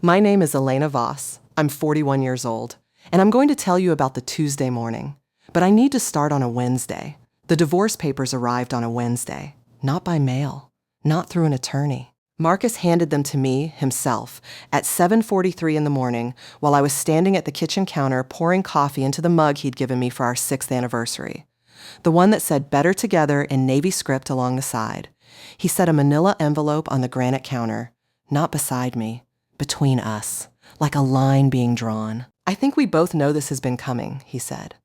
My name is Elena Voss. I'm 41 years old, and I'm going to tell you about the Tuesday morning. But I need to start on a Wednesday. The divorce papers arrived on a Wednesday, not by mail, not through an attorney. Marcus handed them to me himself at 7:43 in the morning while I was standing at the kitchen counter pouring coffee into the mug he'd given me for our 6th anniversary. The one that said "Better Together" in navy script along the side. He set a manila envelope on the granite counter, not beside me, between us, like a line being drawn. "I think we both know this has been coming," he said.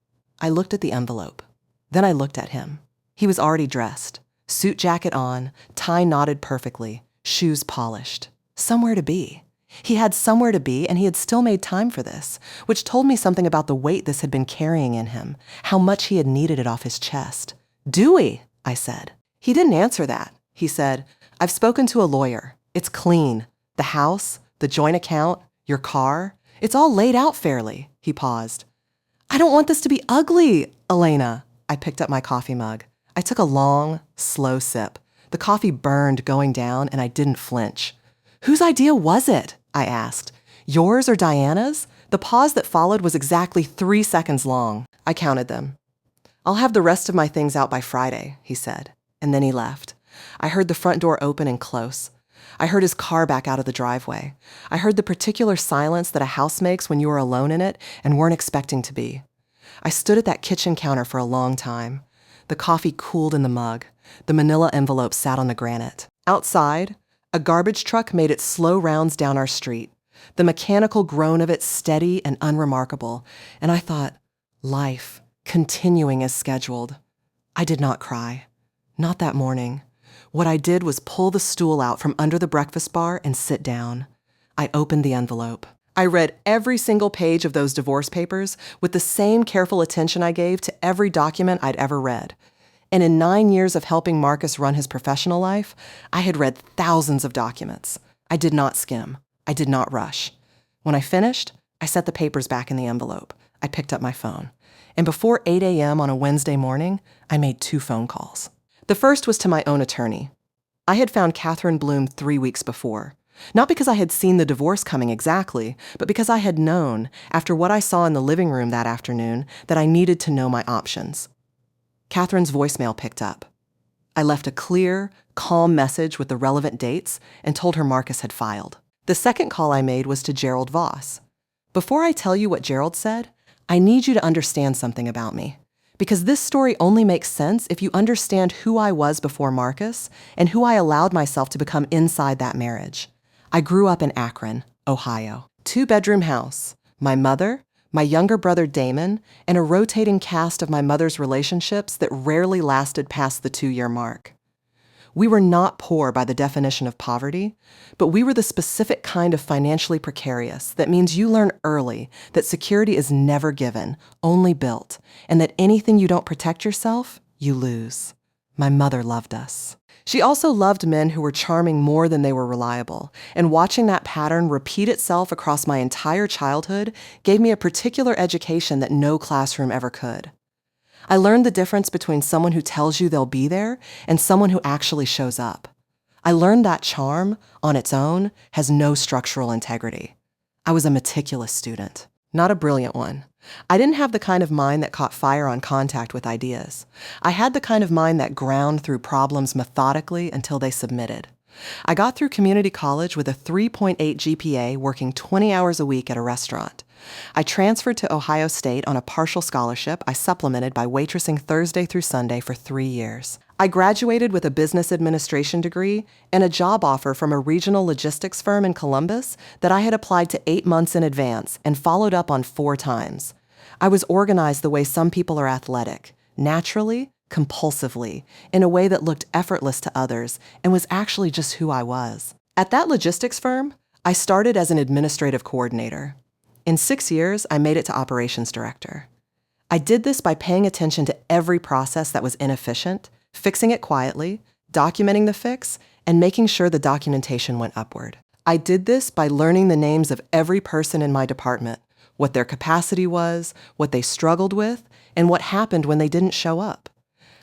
I looked at the envelope. Then I looked at him. He was already dressed, suit jacket on, tie knotted perfectly, shoes polished. Somewhere to be. He had somewhere to be, and he had still made time for this, which told me something about the weight this had been carrying in him, how much he had needed it off his chest. "Dewey," I said. He didn't answer that. He said, "I've spoken to a lawyer. It's clean. The house, the joint account, your car, it's all laid out fairly." He paused. "I don't want this to be ugly, Elena." I picked up my coffee mug. I took a long, slow sip. The coffee burned going down, and I didn't flinch. "Whose idea was it?" I asked. "Yours or Diana's?" The pause that followed was exactly 3 seconds long. I counted them. "I'll have the rest of my things out by Friday," he said. And then he left. I heard the front door open and close. I heard his car back out of the driveway. I heard the particular silence that a house makes when you are alone in it and weren't expecting to be. I stood at that kitchen counter for a long time. The coffee cooled in the mug. The manila envelope sat on the granite. Outside, a garbage truck made its slow rounds down our street, the mechanical groan of it steady and unremarkable, and I thought, life, continuing as scheduled. I did not cry. Not that morning. What I did was pull the stool out from under the breakfast bar and sit down. I opened the envelope. I read every single page of those divorce papers with the same careful attention I gave to every document I'd ever read. And in 9 years of helping Marcus run his professional life, I had read thousands of documents. I did not skim. I did not rush. When I finished, I set the papers back in the envelope. I picked up my phone. And before 8 a.m. on a Wednesday morning, I made 2 phone calls. The first was to my own attorney. I had found Catherine Bloom 3 weeks before. Not because I had seen the divorce coming exactly, but because I had known, after what I saw in the living room that afternoon, that I needed to know my options. Catherine's voicemail picked up. I left a clear, calm message with the relevant dates and told her Marcus had filed. The second call I made was to Gerald Voss. Before I tell you what Gerald said, I need you to understand something about me. Because this story only makes sense if you understand who I was before Marcus and who I allowed myself to become inside that marriage. I grew up in Akron, Ohio. 2-bedroom house. My mother, my younger brother Damon, and a rotating cast of my mother's relationships that rarely lasted past the 2-year mark. We were not poor by the definition of poverty, but we were the specific kind of financially precarious that means you learn early that security is never given, only built, and that anything you don't protect yourself, you lose. My mother loved us. She also loved men who were charming more than they were reliable, and watching that pattern repeat itself across my entire childhood gave me a particular education that no classroom ever could. I learned the difference between someone who tells you they'll be there and someone who actually shows up. I learned that charm, on its own, has no structural integrity. I was a meticulous student, not a brilliant one. I didn't have the kind of mind that caught fire on contact with ideas. I had the kind of mind that ground through problems methodically until they submitted. I got through community college with a 3.8 GPA working 20 hours a week at a restaurant. I transferred to Ohio State on a partial scholarship I supplemented by waitressing Thursday through Sunday for 3 years. I graduated with a business administration degree and a job offer from a regional logistics firm in Columbus that I had applied to 8 months in advance and followed up on 4 times. I was organized the way some people are athletic, naturally, compulsively, in a way that looked effortless to others and was actually just who I was. At that logistics firm, I started as an administrative coordinator. In 6 years, I made it to operations director. I did this by paying attention to every process that was inefficient, fixing it quietly, documenting the fix, and making sure the documentation went upward. I did this by learning the names of every person in my department, what their capacity was, what they struggled with, and what happened when they didn't show up.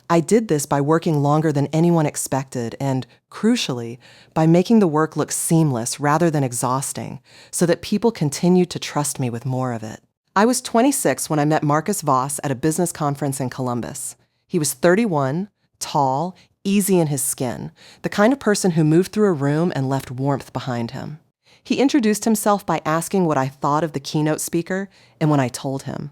I did this by working longer than anyone expected and, crucially, by making the work look seamless rather than exhausting so that people continued to trust me with more of it. I was 26 when I met Marcus Voss at a business conference in Columbus. He was 31, tall, easy in his skin, the kind of person who moved through a room and left warmth behind him. He introduced himself by asking what I thought of the keynote speaker, and when I told him,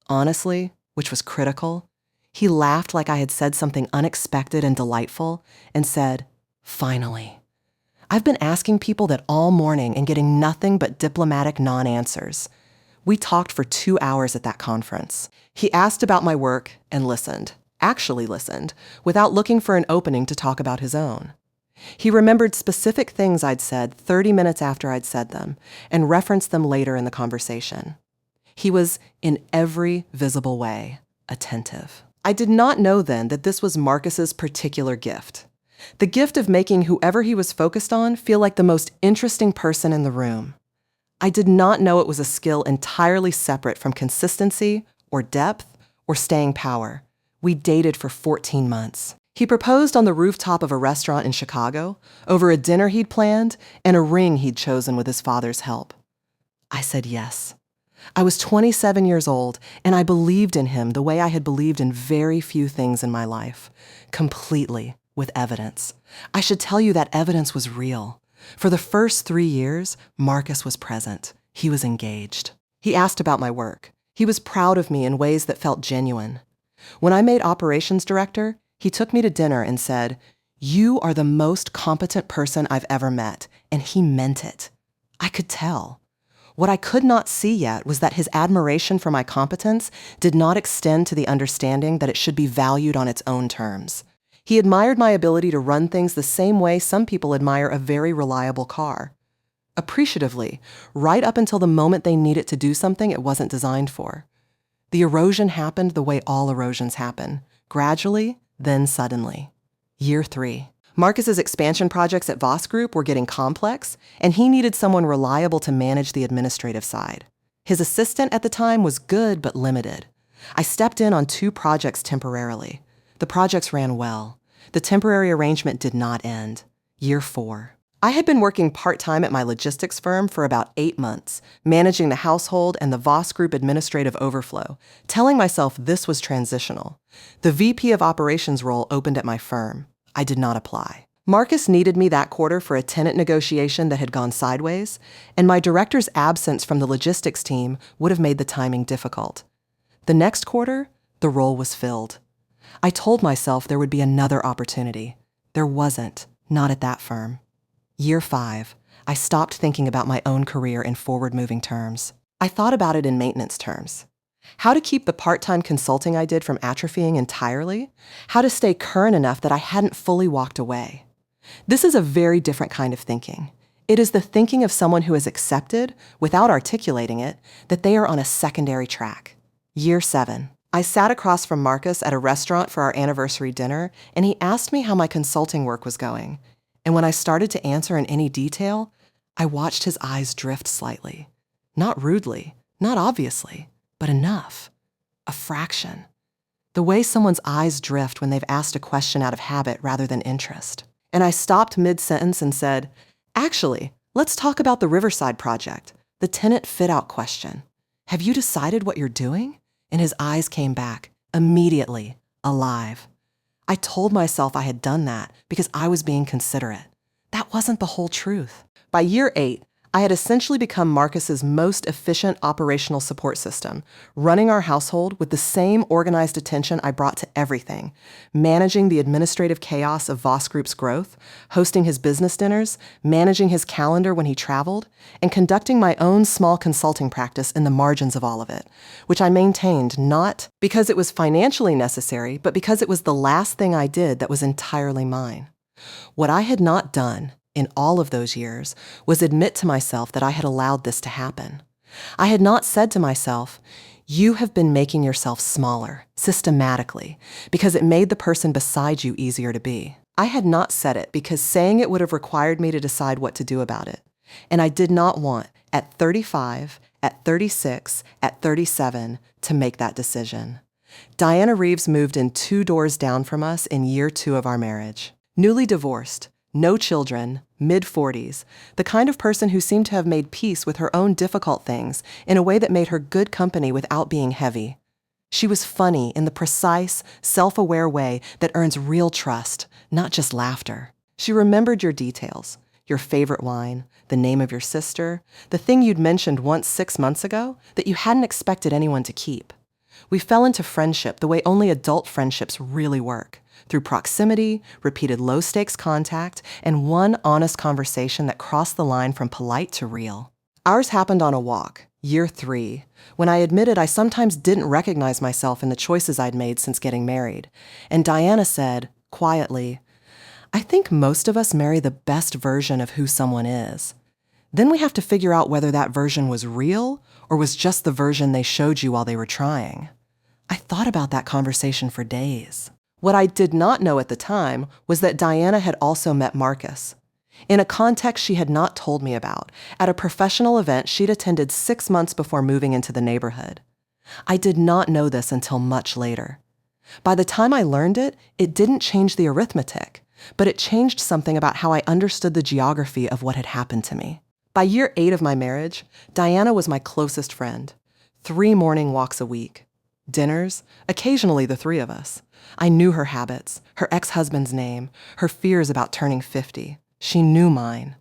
honestly, which was critical, he laughed like I had said something unexpected and delightful and said, "Finally. I've been asking people that all morning and getting nothing but diplomatic non-answers." We talked for 2 hours at that conference. He asked about my work and listened, actually listened, without looking for an opening to talk about his own. He remembered specific things I'd said 30 minutes after I'd said them and referenced them later in the conversation. He was, in every visible way, attentive. I did not know then that this was Marcus's particular gift. The gift of making whoever he was focused on feel like the most interesting person in the room. I did not know it was a skill entirely separate from consistency or depth or staying power. We dated for 14 months. He proposed on the rooftop of a restaurant in Chicago, over a dinner he'd planned and a ring he'd chosen with his father's help. I said yes. I was 27 years old, and I believed in him the way I had believed in very few things in my life, completely, with evidence. I should tell you that evidence was real. For the first 3 years, Marcus was present. He was engaged. He asked about my work. He was proud of me in ways that felt genuine. When I made operations director, he took me to dinner and said, "You are the most competent person I've ever met," and he meant it. I could tell. What I could not see yet was that his admiration for my competence did not extend to the understanding that it should be valued on its own terms. He admired my ability to run things the same way some people admire a very reliable car. Appreciatively, right up until the moment they need it to do something it wasn't designed for. The erosion happened the way all erosions happen, gradually, then suddenly. Year 3. Marcus's expansion projects at Voss Group were getting complex, and he needed someone reliable to manage the administrative side. His assistant at the time was good but limited. I stepped in on 2 projects temporarily. The projects ran well. The temporary arrangement did not end. Year 4. I had been working part-time at my logistics firm for about 8 months, managing the household and the Voss Group administrative overflow, telling myself this was transitional. The VP of operations role opened at my firm. I did not apply. Marcus needed me that quarter for a tenant negotiation that had gone sideways, and my director's absence from the logistics team would have made the timing difficult. The next quarter, the role was filled. I told myself there would be another opportunity. There wasn't, not at that firm. Year 5, I stopped thinking about my own career in forward-moving terms. I thought about it in maintenance terms. How to keep the part-time consulting I did from atrophying entirely, how to stay current enough that I hadn't fully walked away. This is a very different kind of thinking. It is the thinking of someone who has accepted, without articulating it, that they are on a secondary track. Year 7. I sat across from Marcus at a restaurant for our anniversary dinner, and he asked me how my consulting work was going. And when I started to answer in any detail, I watched his eyes drift slightly. Not rudely, not obviously, but enough. A fraction. The way someone's eyes drift when they've asked a question out of habit rather than interest. And I stopped mid-sentence and said, "Actually, let's talk about the Riverside project, the tenant fit-out question. Have you decided what you're doing?" And his eyes came back, immediately, alive. I told myself I had done that because I was being considerate. That wasn't the whole truth. By year 8, I had essentially become Marcus's most efficient operational support system, running our household with the same organized attention I brought to everything, managing the administrative chaos of Voss Group's growth, hosting his business dinners, managing his calendar when he traveled, and conducting my own small consulting practice in the margins of all of it, which I maintained not because it was financially necessary, but because it was the last thing I did that was entirely mine. What I had not done in all of those years was admit to myself that I had allowed this to happen. I had not said to myself, "You have been making yourself smaller, systematically, because it made the person beside you easier to be." I had not said it because saying it would have required me to decide what to do about it. And I did not want, at 35, at 36, at 37, to make that decision. Diana Reeves moved in 2 doors down from us in year 2 of our marriage. Newly divorced, no children, mid-40s, the kind of person who seemed to have made peace with her own difficult things in a way that made her good company without being heavy. She was funny in the precise, self-aware way that earns real trust, not just laughter. She remembered your details, your favorite wine, the name of your sister, the thing you'd mentioned once 6 months ago that you hadn't expected anyone to keep. We fell into friendship the way only adult friendships really work, through proximity, repeated low-stakes contact, and one honest conversation that crossed the line from polite to real. Ours happened on a walk, year 3, when I admitted I sometimes didn't recognize myself in the choices I'd made since getting married, and Diana said, quietly, "I think most of us marry the best version of who someone is. Then we have to figure out whether that version was real or was just the version they showed you while they were trying." I thought about that conversation for days. What I did not know at the time was that Diana had also met Marcus. In a context she had not told me about, at a professional event she'd attended 6 months before moving into the neighborhood. I did not know this until much later. By the time I learned it, it didn't change the arithmetic, but it changed something about how I understood the geography of what had happened to me. By year 8 of my marriage, Diana was my closest friend. 3 morning walks a week. Dinners, occasionally the 3 of us. I knew her habits, her ex-husband's name, her fears about turning 50. She knew mine.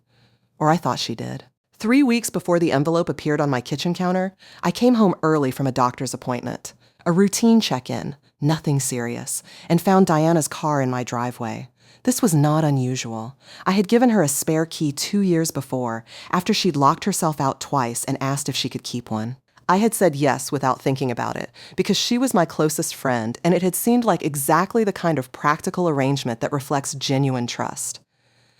Or I thought she did. 3 weeks before the envelope appeared on my kitchen counter, I came home early from a doctor's appointment. A routine check-in, nothing serious, and found Diana's car in my driveway. This was not unusual. I had given her a spare key 2 years before, after she'd locked herself out twice and asked if she could keep one. I had said yes without thinking about it, because she was my closest friend, and it had seemed like exactly the kind of practical arrangement that reflects genuine trust.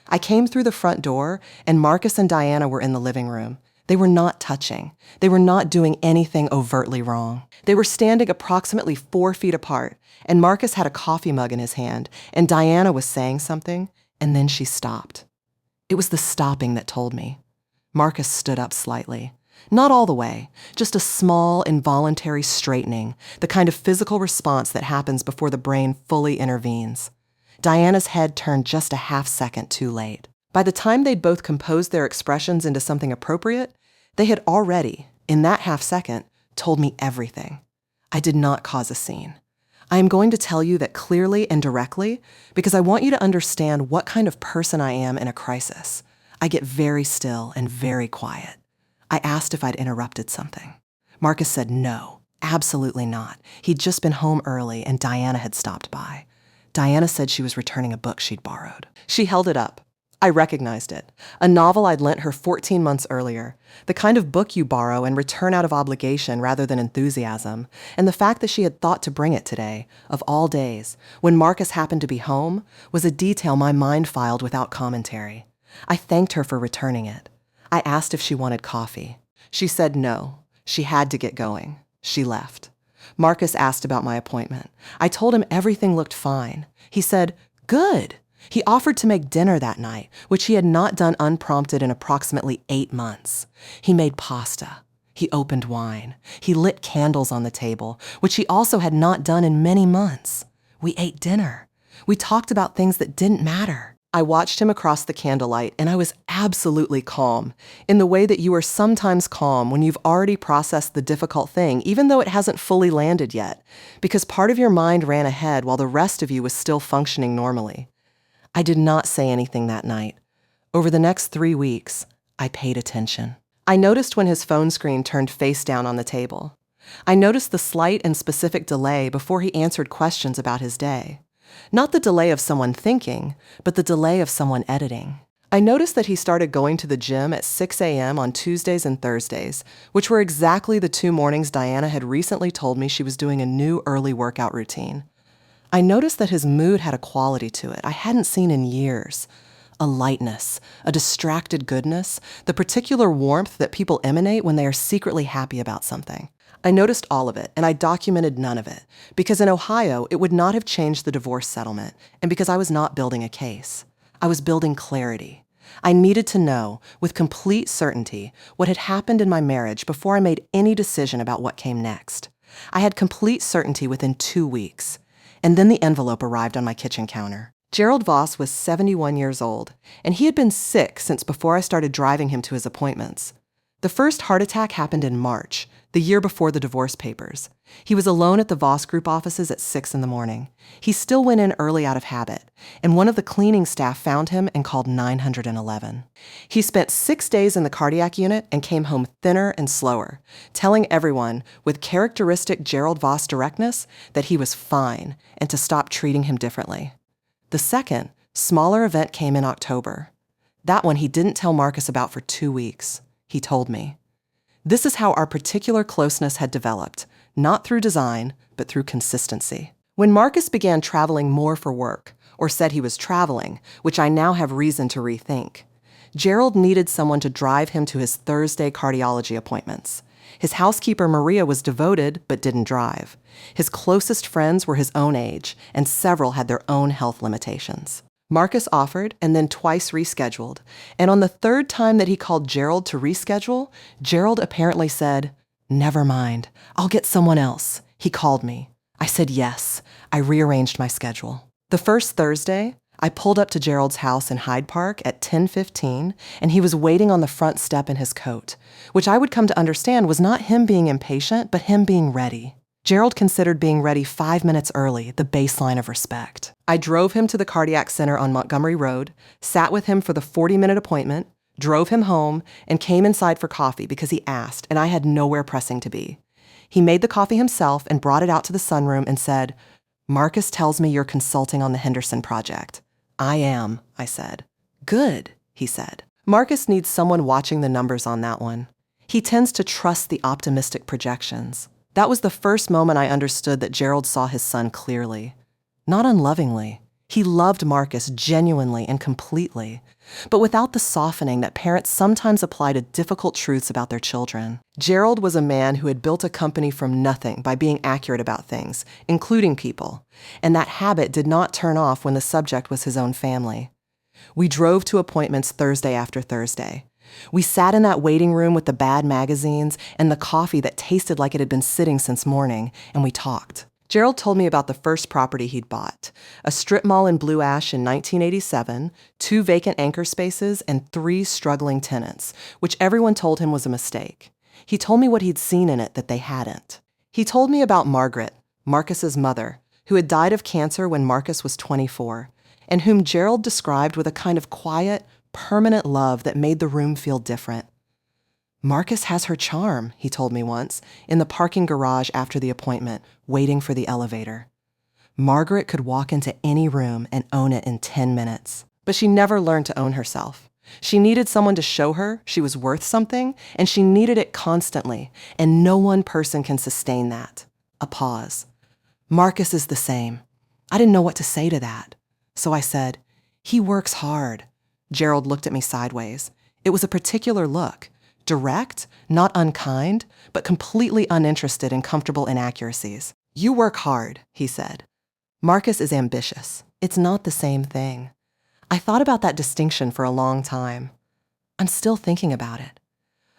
I came through the front door, and Marcus and Diana were in the living room. They were not touching. They were not doing anything overtly wrong. They were standing approximately 4 feet apart, and Marcus had a coffee mug in his hand, and Diana was saying something, and then she stopped. It was the stopping that told me. Marcus stood up slightly. Not all the way, just a small, involuntary straightening, the kind of physical response that happens before the brain fully intervenes. Diana's head turned just a half second too late. By the time they'd both composed their expressions into something appropriate, they had already, in that half second, told me everything. I did not cause a scene. I am going to tell you that clearly and directly because I want you to understand what kind of person I am in a crisis. I get very still and very quiet. I asked if I'd interrupted something. Marcus said no, absolutely not. He'd just been home early and Diana had stopped by. Diana said she was returning a book she'd borrowed. She held it up. I recognized it. A novel I'd lent her 14 months earlier. The kind of book you borrow and return out of obligation rather than enthusiasm. And the fact that she had thought to bring it today, of all days, when Marcus happened to be home, was a detail my mind filed without commentary. I thanked her for returning it. I asked if she wanted coffee. She said no. She had to get going. She left. Marcus asked about my appointment. I told him everything looked fine. He said, "Good." He offered to make dinner that night, which he had not done unprompted in approximately 8 months. He made pasta. He opened wine. He lit candles on the table, which he also had not done in many months. We ate dinner. We talked about things that didn't matter. I watched him across the candlelight, and I was absolutely calm, in the way that you are sometimes calm when you've already processed the difficult thing, even though it hasn't fully landed yet, because part of your mind ran ahead while the rest of you was still functioning normally. I did not say anything that night. Over the next 3 weeks, I paid attention. I noticed when his phone screen turned face down on the table. I noticed the slight and specific delay before he answered questions about his day. Not the delay of someone thinking, but the delay of someone editing. I noticed that he started going to the gym at 6 a.m. on Tuesdays and Thursdays, which were exactly the 2 mornings Diana had recently told me she was doing a new early workout routine. I noticed that his mood had a quality to it I hadn't seen in years. A lightness, a distracted goodness, the particular warmth that people emanate when they are secretly happy about something. I noticed all of it, and I documented none of it, because in Ohio, it would not have changed the divorce settlement, and because I was not building a case. I was building clarity. I needed to know, with complete certainty, what had happened in my marriage before I made any decision about what came next. I had complete certainty within 2 weeks. And then the envelope arrived on my kitchen counter. Gerald Voss was 71 years old, and he had been sick since before I started driving him to his appointments. The first heart attack happened in March, the year before the divorce papers. He was alone at the Voss Group offices at 6 in the morning. He still went in early out of habit, and one of the cleaning staff found him and called 911. He spent 6 days in the cardiac unit and came home thinner and slower, telling everyone, with characteristic Gerald Voss directness, that he was fine and to stop treating him differently. The second, smaller event came in October. That one he didn't tell Marcus about for 2 weeks. He told me. This is how our particular closeness had developed, not through design, but through consistency. When Marcus began traveling more for work, or said he was traveling, which I now have reason to rethink, Gerald needed someone to drive him to his Thursday cardiology appointments. His housekeeper Maria was devoted, but didn't drive. His closest friends were his own age, and several had their own health limitations. Marcus offered and then twice rescheduled, and on the third time that he called Gerald to reschedule, Gerald apparently said, "Never mind, I'll get someone else." He called me. I said yes. I rearranged my schedule. The first Thursday, I pulled up to Gerald's house in Hyde Park at 10:15, and he was waiting on the front step in his coat, which I would come to understand was not him being impatient, but him being ready. Gerald considered being ready 5 minutes early, the baseline of respect. I drove him to the cardiac center on Montgomery Road, sat with him for the 40-minute appointment, drove him home, and came inside for coffee because he asked, and I had nowhere pressing to be. He made the coffee himself and brought it out to the sunroom and said, "Marcus tells me you're consulting on the Henderson project." "I am," I said. "Good," he said. Marcus needs someone watching the numbers on that one. He tends to trust the optimistic projections. That was the first moment I understood that Gerald saw his son clearly. Not unlovingly. He loved Marcus genuinely and completely, but without the softening that parents sometimes apply to difficult truths about their children. Gerald was a man who had built a company from nothing by being accurate about things, including people, and that habit did not turn off when the subject was his own family. We drove to appointments Thursday after Thursday. We sat in that waiting room with the bad magazines and the coffee that tasted like it had been sitting since morning, and we talked. Gerald told me about the first property he'd bought, a strip mall in Blue Ash in 1987, 2 vacant anchor spaces, and 3 struggling tenants, which everyone told him was a mistake. He told me what he'd seen in it that they hadn't. He told me about Margaret, Marcus's mother, who had died of cancer when Marcus was 24, and whom Gerald described with a kind of quiet, permanent love that made the room feel different. "Marcus has her charm," he told me once, in the parking garage after the appointment, waiting for the elevator. Margaret could walk into any room and own it in 10 minutes. But she never learned to own herself. She needed someone to show her she was worth something, and she needed it constantly, and no one person can sustain that. A pause. Marcus is the same. I didn't know what to say to that. So I said, "He works hard." Gerald looked at me sideways. It was a particular look. Direct, not unkind, but completely uninterested in comfortable inaccuracies. "You work hard," he said. Marcus is ambitious. It's not the same thing. I thought about that distinction for a long time. I'm still thinking about it.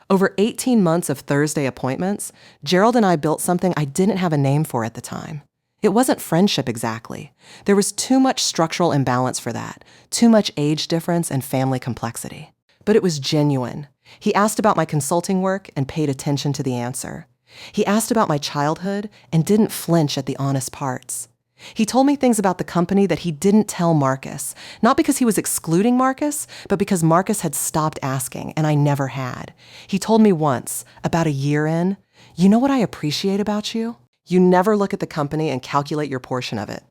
Over 18 months of Thursday appointments, Gerald and I built something I didn't have a name for at the time. It wasn't friendship exactly. There was too much structural imbalance for that, too much age difference and family complexity. But it was genuine. He asked about my consulting work and paid attention to the answer. He asked about my childhood and didn't flinch at the honest parts. He told me things about the company that he didn't tell Marcus, not because he was excluding Marcus, but because Marcus had stopped asking, and I never had. He told me once, about a year in, "You know what I appreciate about you? You never look at the company and calculate your portion of it.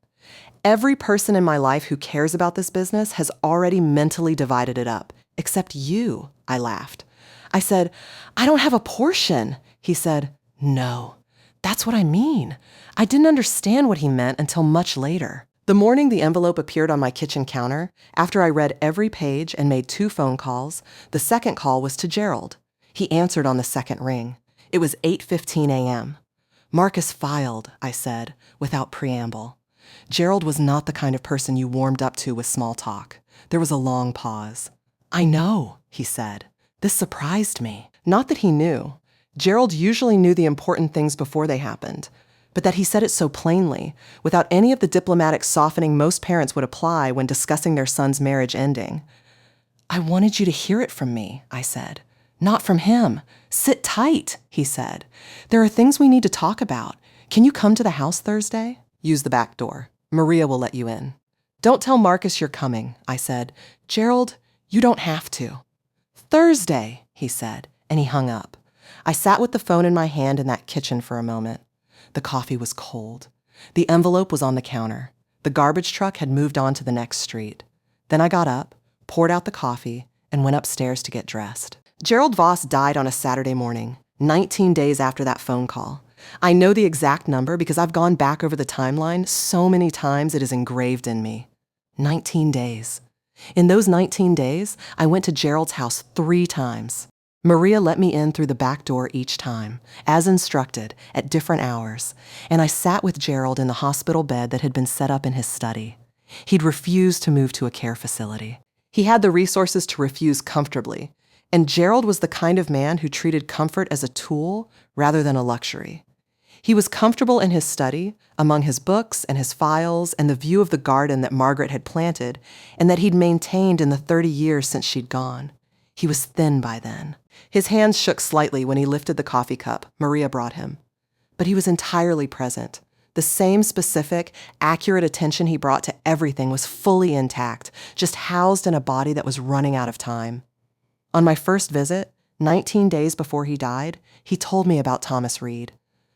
Every person in my life who cares about this business has already mentally divided it up, except you," I laughed. I said, "I don't have a portion." He said, "No, that's what I mean." I didn't understand what he meant until much later. The morning the envelope appeared on my kitchen counter, after I read every page and made 2 phone calls, the second call was to Gerald. He answered on the second ring. It was 8:15 a.m. "Marcus filed," I said, without preamble. Gerald was not the kind of person you warmed up to with small talk. There was a long pause. "I know," he said. This surprised me. Not that he knew. Gerald usually knew the important things before they happened, but that he said it so plainly, without any of the diplomatic softening most parents would apply when discussing their son's marriage ending. "I wanted you to hear it from me," I said. "Not from him. Sit tight," he said. "There are things we need to talk about. Can you come to the house Thursday? Use the back door. Maria will let you in." "Don't tell Marcus you're coming," I said. "Gerald, you don't have to." "Thursday," he said, and he hung up. I sat with the phone in my hand in that kitchen for a moment. The coffee was cold. The envelope was on the counter. The garbage truck had moved on to the next street. Then I got up, poured out the coffee, and went upstairs to get dressed. Gerald Voss died on a Saturday morning, 19 days after that phone call. I know the exact number because I've gone back over the timeline so many times it is engraved in me. 19 days. In those 19 days, I went to Gerald's house 3 times. Maria let me in through the back door each time, as instructed, at different hours, and I sat with Gerald in the hospital bed that had been set up in his study. He'd refused to move to a care facility. He had the resources to refuse comfortably, and Gerald was the kind of man who treated comfort as a tool rather than a luxury. He was comfortable in his study, among his books and his files and the view of the garden that Margaret had planted and that he'd maintained in the 30 years since she'd gone. He was thin by then. His hands shook slightly when he lifted the coffee cup Maria brought him. But he was entirely present. The same specific, accurate attention he brought to everything was fully intact, just housed in a body that was running out of time. On my first visit, 19 days before he died, he told me about Thomas Reed.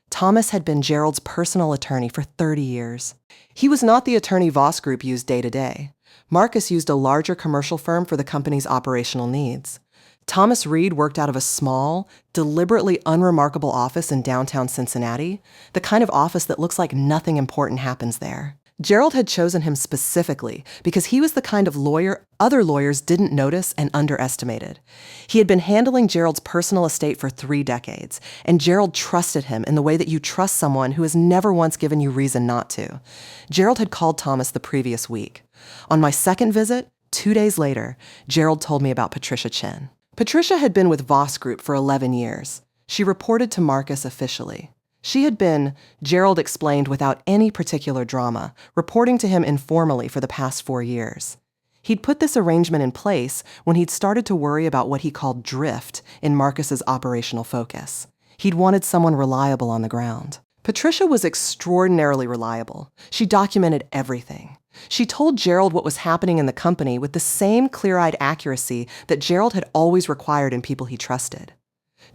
Thomas had been Gerald's personal attorney for 30 years. He was not the attorney Voss Group used day to day. Marcus used a larger commercial firm for the company's operational needs. Thomas Reed worked out of a small, deliberately unremarkable office in downtown Cincinnati, the kind of office that looks like nothing important happens there. Gerald had chosen him specifically because he was the kind of lawyer other lawyers didn't notice and underestimated. He had been handling Gerald's personal estate for 3 decades, and Gerald trusted him in the way that you trust someone who has never once given you reason not to. Gerald had called Thomas the previous week. On my second visit, 2 days later, Gerald told me about Patricia Chen. Patricia had been with Voss Group for 11 years. She reported to Marcus officially. She had been, Gerald explained without any particular drama, reporting to him informally for the past 4 years. He'd put this arrangement in place when he'd started to worry about what he called drift in Marcus's operational focus. He'd wanted someone reliable on the ground. Patricia was extraordinarily reliable. She documented everything. She told Gerald what was happening in the company with the same clear-eyed accuracy that Gerald had always required in people he trusted.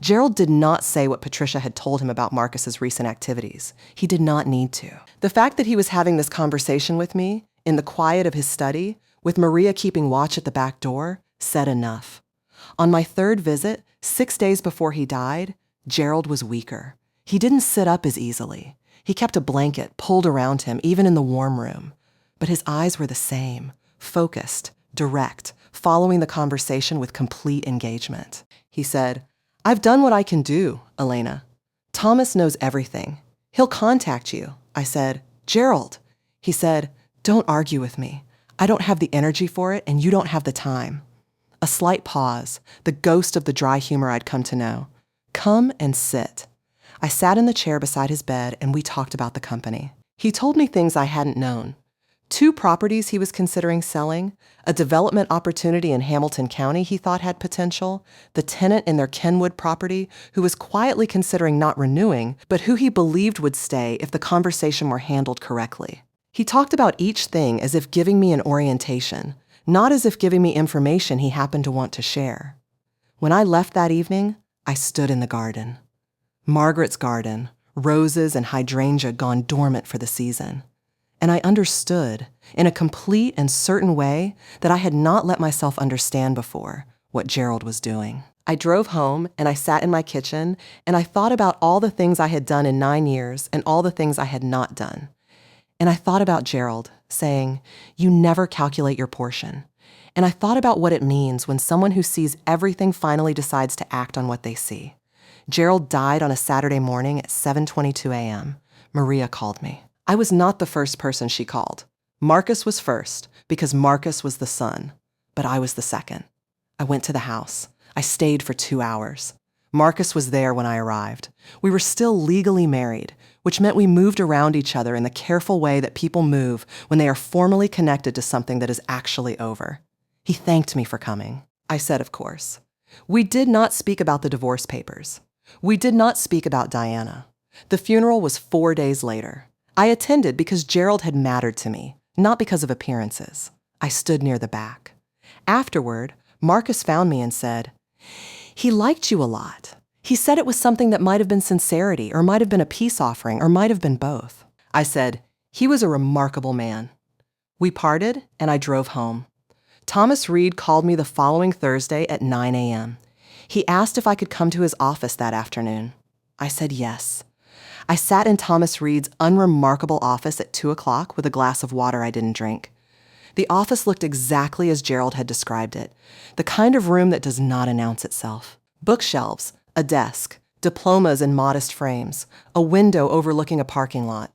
Gerald did not say what Patricia had told him about Marcus's recent activities. He did not need to. The fact that he was having this conversation with me, in the quiet of his study, with Maria keeping watch at the back door, said enough. On my third visit, 6 days before he died, Gerald was weaker. He didn't sit up as easily. He kept a blanket pulled around him, even in the warm room. But his eyes were the same, focused, direct, following the conversation with complete engagement. He said, "I've done what I can do, Elena. Thomas knows everything. He'll contact you." I said, "Gerald." He said, "Don't argue with me. I don't have the energy for it, and you don't have the time." A slight pause, the ghost of the dry humor I'd come to know. "Come and sit." I sat in the chair beside his bed, and we talked about the company. He told me things I hadn't known. 2 properties he was considering selling, a development opportunity in Hamilton County he thought had potential, the tenant in their Kenwood property who was quietly considering not renewing, but who he believed would stay if the conversation were handled correctly. He talked about each thing as if giving me an orientation, not as if giving me information he happened to want to share. When I left that evening, I stood in the garden. Margaret's garden, roses and hydrangea gone dormant for the season. And I understood, in a complete and certain way, that I had not let myself understand before what Gerald was doing. I drove home, and I sat in my kitchen, and I thought about all the things I had done in 9 years and all the things I had not done. And I thought about Gerald, saying, "You never calculate your portion." And I thought about what it means when someone who sees everything finally decides to act on what they see. Gerald died on a Saturday morning at 7:22 a.m. Maria called me. I was not the first person she called. Marcus was first, because Marcus was the son, but I was the second. I went to the house. I stayed for 2 hours. Marcus was there when I arrived. We were still legally married, which meant we moved around each other in the careful way that people move when they are formally connected to something that is actually over. He thanked me for coming. I said, of course. We did not speak about the divorce papers. We did not speak about Diana. The funeral was 4 days later. I attended because Gerald had mattered to me, not because of appearances. I stood near the back. Afterward, Marcus found me and said, "He liked you a lot. He said it was something that might have been sincerity, or might have been a peace offering, or might have been both." I said, "He was a remarkable man." We parted, and I drove home. Thomas Reed called me the following Thursday at 9 a.m. He asked if I could come to his office that afternoon. I said yes. I sat in Thomas Reed's unremarkable office at 2 o'clock with a glass of water I didn't drink. The office looked exactly as Gerald had described it, the kind of room that does not announce itself. Bookshelves, a desk, diplomas in modest frames, a window overlooking a parking lot.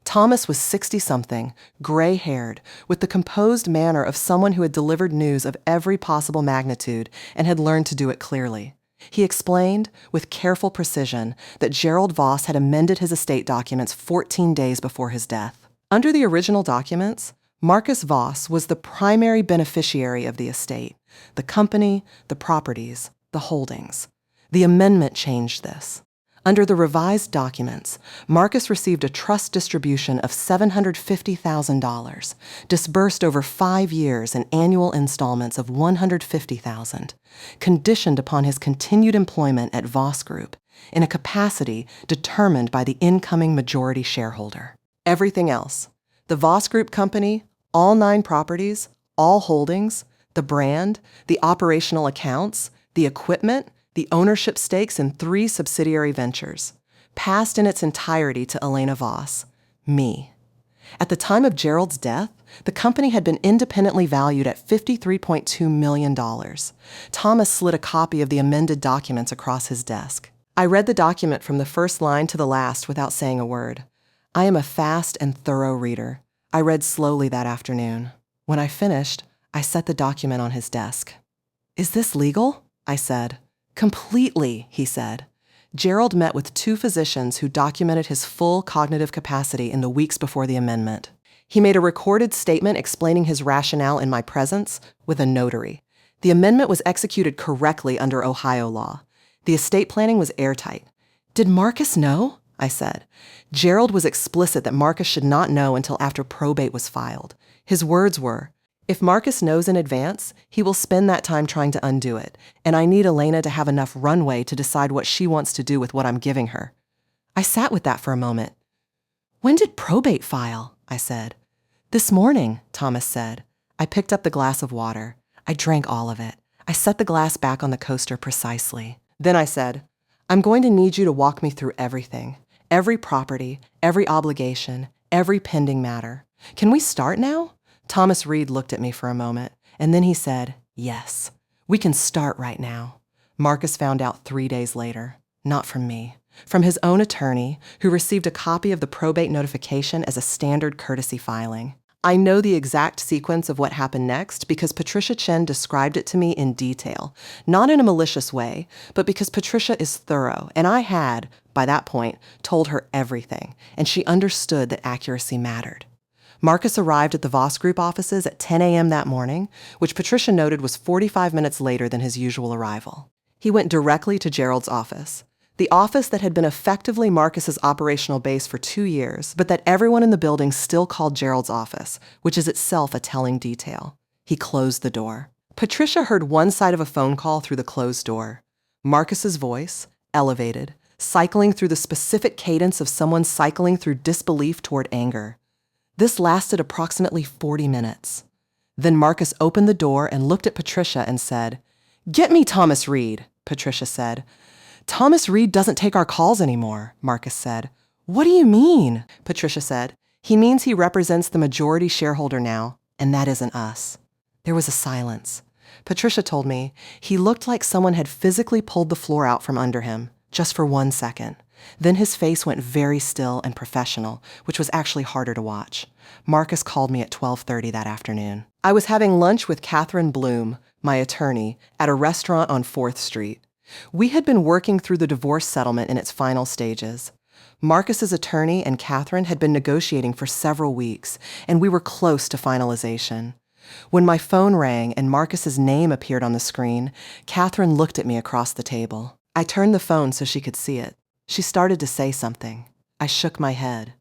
Thomas was 60-something, gray-haired, with the composed manner of someone who had delivered news of every possible magnitude and had learned to do it clearly. He explained, with careful precision, that Gerald Voss had amended his estate documents 14 days before his death. Under the original documents, Marcus Voss was the primary beneficiary of the estate, the company, the properties, the holdings. The amendment changed this. Under the revised documents, Marcus received a trust distribution of $750,000, disbursed over 5 years in annual installments of $150,000, conditioned upon his continued employment at Voss Group in a capacity determined by the incoming majority shareholder. Everything else, the Voss Group company, all 9 properties, all holdings, the brand, the operational accounts, the equipment, the ownership stakes in 3 subsidiary ventures, passed in its entirety to Elena Voss, me. At the time of Gerald's death, the company had been independently valued at $53.2 million. Thomas slid a copy of the amended documents across his desk. I read the document from the first line to the last without saying a word. I am a fast and thorough reader. I read slowly that afternoon. When I finished, I set the document on his desk. "Is this legal?" I said. "Completely," he said. Gerald met with 2 physicians who documented his full cognitive capacity in the weeks before the amendment. He made a recorded statement explaining his rationale in my presence with a notary. The amendment was executed correctly under Ohio law. The estate planning was airtight. "Did Marcus know?" I said. Gerald was explicit that Marcus should not know until after probate was filed. His words were, "If Marcus knows in advance, he will spend that time trying to undo it, and I need Elena to have enough runway to decide what she wants to do with what I'm giving her." I sat with that for a moment. "When did probate file?" I said. "This morning," Thomas said. I picked up the glass of water. I drank all of it. I set the glass back on the coaster precisely. Then I said, "I'm going to need you to walk me through everything. Every property, every obligation, every pending matter. Can we start now?" Thomas Reed looked at me for a moment, and then he said, "Yes, we can start right now." Marcus found out 3 days later. Not from me. From his own attorney, who received a copy of the probate notification as a standard courtesy filing. I know the exact sequence of what happened next because Patricia Chen described it to me in detail, not in a malicious way, but because Patricia is thorough, and I had, by that point, told her everything, and she understood that accuracy mattered. Marcus arrived at the Voss Group offices at 10 a.m. that morning, which Patricia noted was 45 minutes later than his usual arrival. He went directly to Gerald's office, the office that had been effectively Marcus's operational base for 2 years, but that everyone in the building still called Gerald's office, which is itself a telling detail. He closed the door. Patricia heard one side of a phone call through the closed door. Marcus's voice, elevated, cycling through the specific cadence of someone cycling through disbelief toward anger. This lasted approximately 40 minutes. Then Marcus opened the door and looked at Patricia and said, "Get me Thomas Reed," Patricia said. "Thomas Reed doesn't take our calls anymore," Marcus said. "What do you mean?" Patricia said. "He means he represents the majority shareholder now, and that isn't us." There was a silence. Patricia told me he looked like someone had physically pulled the floor out from under him, just for 1 second. Then his face went very still and professional, which was actually harder to watch. Marcus called me at 12:30 that afternoon. I was having lunch with Catherine Bloom, my attorney, at a restaurant on 4th Street. We had been working through the divorce settlement in its final stages. Marcus's attorney and Catherine had been negotiating for several weeks, and we were close to finalization. When my phone rang and Marcus's name appeared on the screen, Catherine looked at me across the table. I turned the phone so she could see it. She started to say something. I shook my head.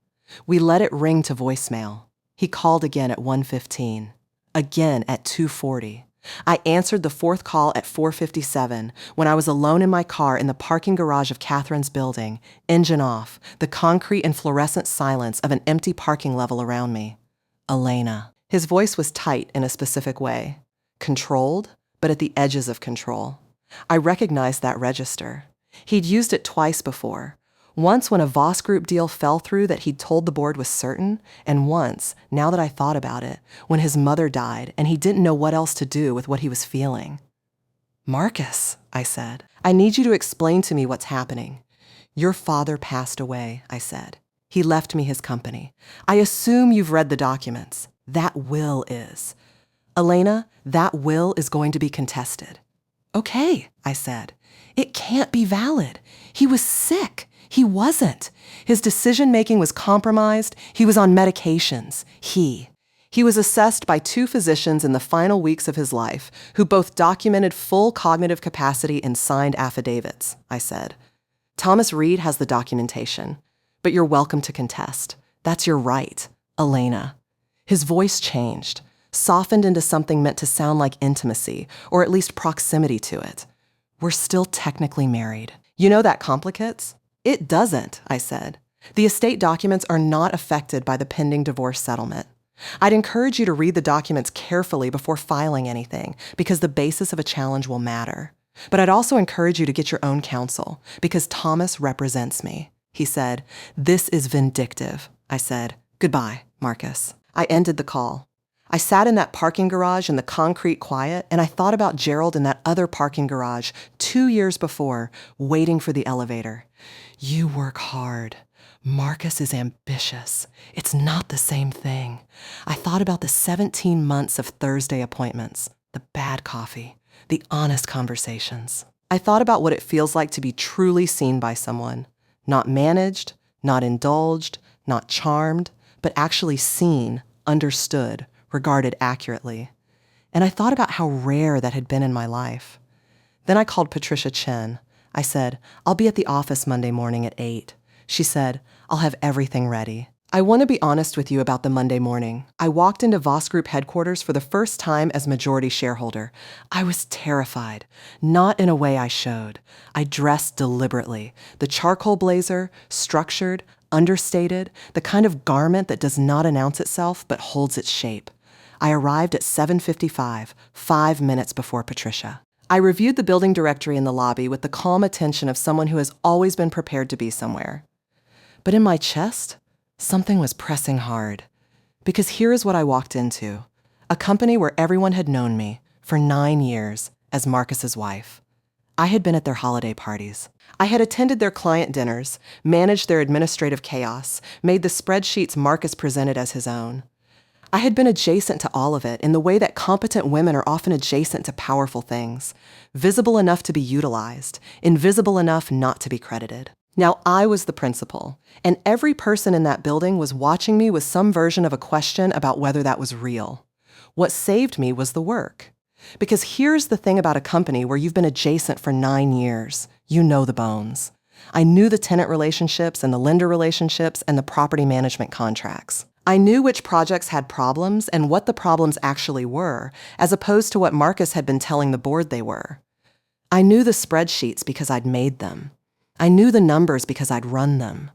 We let it ring to voicemail. He called again at 1:15. Again at 2:40. I answered the fourth call at 4:57 when I was alone in my car in the parking garage of Catherine's building, engine off, the concrete and fluorescent silence of an empty parking level around me. Elena. His voice was tight in a specific way. Controlled, but at the edges of control. I recognized that register. He'd used it twice before. Once when a Voss Group deal fell through that he'd told the board was certain, and once, now that I thought about it, when his mother died and he didn't know what else to do with what he was feeling. Marcus, I said, I need you to explain to me what's happening. Your father passed away, I said. He left me his company. I assume you've read the documents. That will is. Elena, that will is going to be contested. Okay, I said. It can't be valid. He was sick. He wasn't. His decision-making was compromised. He was on medications. He was assessed by 2 physicians in the final weeks of his life who both documented full cognitive capacity and signed affidavits, I said. Thomas Reed has the documentation, but you're welcome to contest. That's your right, Elena. His voice changed, softened into something meant to sound like intimacy, or at least proximity to it. We're still technically married. You know that complicates? It doesn't, I said. The estate documents are not affected by the pending divorce settlement. I'd encourage you to read the documents carefully before filing anything, because the basis of a challenge will matter. But I'd also encourage you to get your own counsel, because Thomas represents me. He said, "This is vindictive." I said, "Goodbye, Marcus." I ended the call. I sat in that parking garage in the concrete quiet, and I thought about Gerald in that other parking garage 2 years before, waiting for the elevator. You work hard. Marcus is ambitious. It's not the same thing. I thought about the 17 months of Thursday appointments, the bad coffee, the honest conversations. I thought about what it feels like to be truly seen by someone, not managed, not indulged, not charmed, but actually seen, understood, regarded accurately. And I thought about how rare that had been in my life. Then I called Patricia Chen. I said, "I'll be at the office Monday morning at 8. She said, "I'll have everything ready." I want to be honest with you about the Monday morning. I walked into Voss Group headquarters for the first time as majority shareholder. I was terrified, not in a way I showed. I dressed deliberately. The charcoal blazer, structured, understated, the kind of garment that does not announce itself but holds its shape. I arrived at 7:55, 5 minutes before Patricia. I reviewed the building directory in the lobby with the calm attention of someone who has always been prepared to be somewhere. But in my chest, something was pressing hard. Because here is what I walked into. A company where everyone had known me, for 9 years, as Marcus's wife. I had been at their holiday parties. I had attended their client dinners, managed their administrative chaos, made the spreadsheets Marcus presented as his own. I had been adjacent to all of it in the way that competent women are often adjacent to powerful things, visible enough to be utilized, invisible enough not to be credited. Now I was the principal, and every person in that building was watching me with some version of a question about whether that was real. What saved me was the work. Because here's the thing about a company where you've been adjacent for 9 years. You know the bones. I knew the tenant relationships and the lender relationships and the property management contracts. I knew which projects had problems and what the problems actually were, as opposed to what Marcus had been telling the board they were. I knew the spreadsheets because I'd made them. I knew the numbers because I'd run them.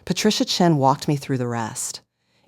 Patricia Chen walked me through the rest.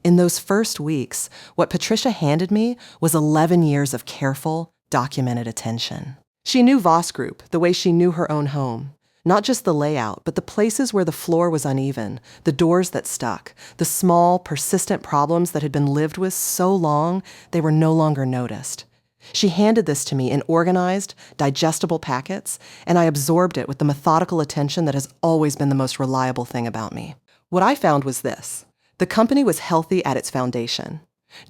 In those first weeks, what Patricia handed me was 11 years of careful, documented attention. She knew Voss Group the way she knew her own home. Not just the layout, but the places where the floor was uneven, the doors that stuck, the small, persistent problems that had been lived with so long they were no longer noticed. She handed this to me in organized, digestible packets, and I absorbed it with the methodical attention that has always been the most reliable thing about me. What I found was this. The company was healthy at its foundation.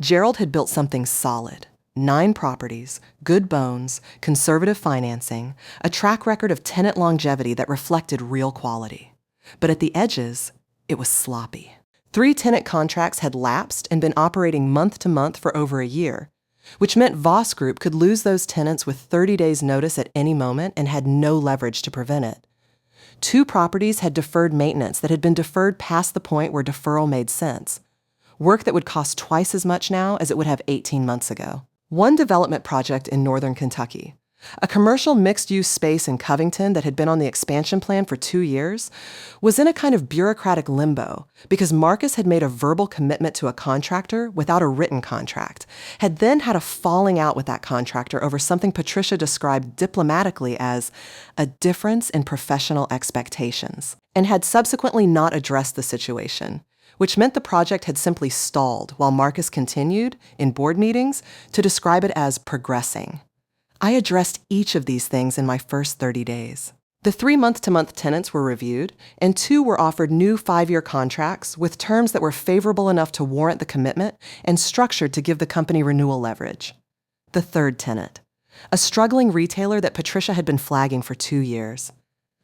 Gerald had built something solid, 9 properties, good bones, conservative financing, a track record of tenant longevity that reflected real quality. But at the edges, it was sloppy. 3 tenant contracts had lapsed and been operating month to month for over a year, which meant Voss Group could lose those tenants with 30 days' notice at any moment and had no leverage to prevent it. 2 properties had deferred maintenance that had been deferred past the point where deferral made sense, work that would cost twice as much now as it would have 18 months ago. One development project in northern Kentucky, a commercial mixed-use space in Covington that had been on the expansion plan for 2 years, was in a kind of bureaucratic limbo because Marcus had made a verbal commitment to a contractor without a written contract, had then had a falling out with that contractor over something Patricia described diplomatically as a difference in professional expectations, and had subsequently not addressed the situation, which meant the project had simply stalled while Marcus continued, in board meetings, to describe it as progressing. I addressed each of these things in my first 30 days. The 3 month-to-month tenants were reviewed, and 2 were offered new 5-year contracts with terms that were favorable enough to warrant the commitment and structured to give the company renewal leverage. The 3rd tenant, a struggling retailer that Patricia had been flagging for 2 years.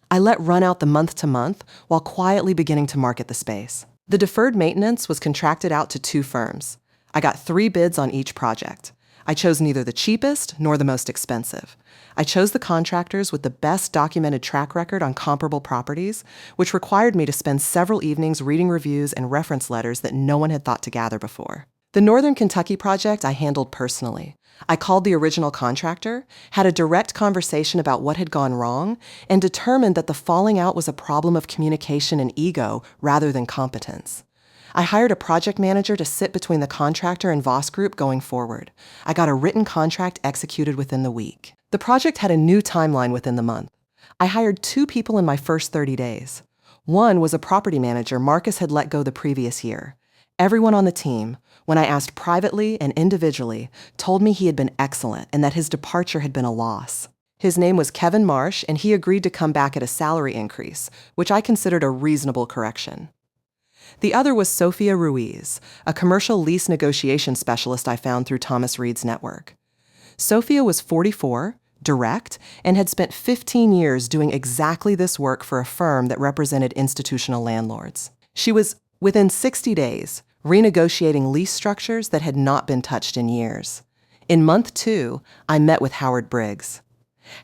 I let run out the month-to-month while quietly beginning to market the space. The deferred maintenance was contracted out to 2 firms. I got 3 bids on each project. I chose neither the cheapest nor the most expensive. I chose the contractors with the best documented track record on comparable properties, which required me to spend several evenings reading reviews and reference letters that no one had thought to gather before. The Northern Kentucky project I handled personally. I called the original contractor, had a direct conversation about what had gone wrong, and determined that the falling out was a problem of communication and ego rather than competence. I hired a project manager to sit between the contractor and Voss Group going forward. I got a written contract executed within the week. The project had a new timeline within the month. I hired 2 people in my first 30 days. One was a property manager Marcus had let go the previous year. Everyone on the team, when I asked privately and individually, told me he had been excellent and that his departure had been a loss. His name was Kevin Marsh, and he agreed to come back at a salary increase, which I considered a reasonable correction. The other was Sophia Ruiz, a commercial lease negotiation specialist I found through Thomas Reed's network. Sophia was 44, direct, and had spent 15 years doing exactly this work for a firm that represented institutional landlords. She was, within 60 days, renegotiating lease structures that had not been touched in years. In month 2, I met with Howard Briggs.